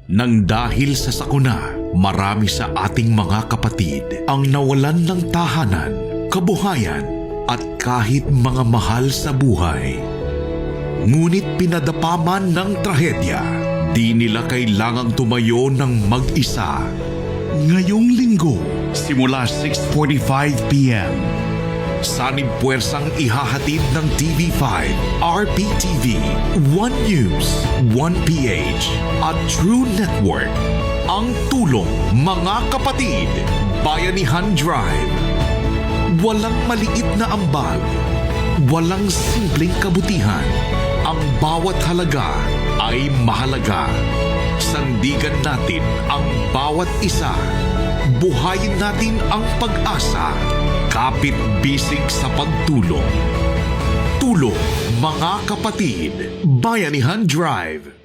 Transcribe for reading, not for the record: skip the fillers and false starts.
Nang dahil sa sakuna, marami sa ating mga kapatid ang nawalan ng tahanan, kabuhayan at kahit mga mahal sa buhay. Ngunit pinadapa man ng trahedya, di nila kailangang tumayo ng mag-isa. Ngayong linggo, simula 6:45 p.m., sanib puwersang ihahatid ng TV5, RPTV, One News, One PH at True Network. Ang tulong, mga kapatid, Bayanihan Drive. Walang maliit na ambag, walang simpleng kabutihan. Ang bawat halaga ay mahalaga. Sandigan natin ang bawat isa. Buhayin natin ang pag-asa. Kapit-bisig sa pagtulong. Tulong, mga kapatid, Bayanihan Drive.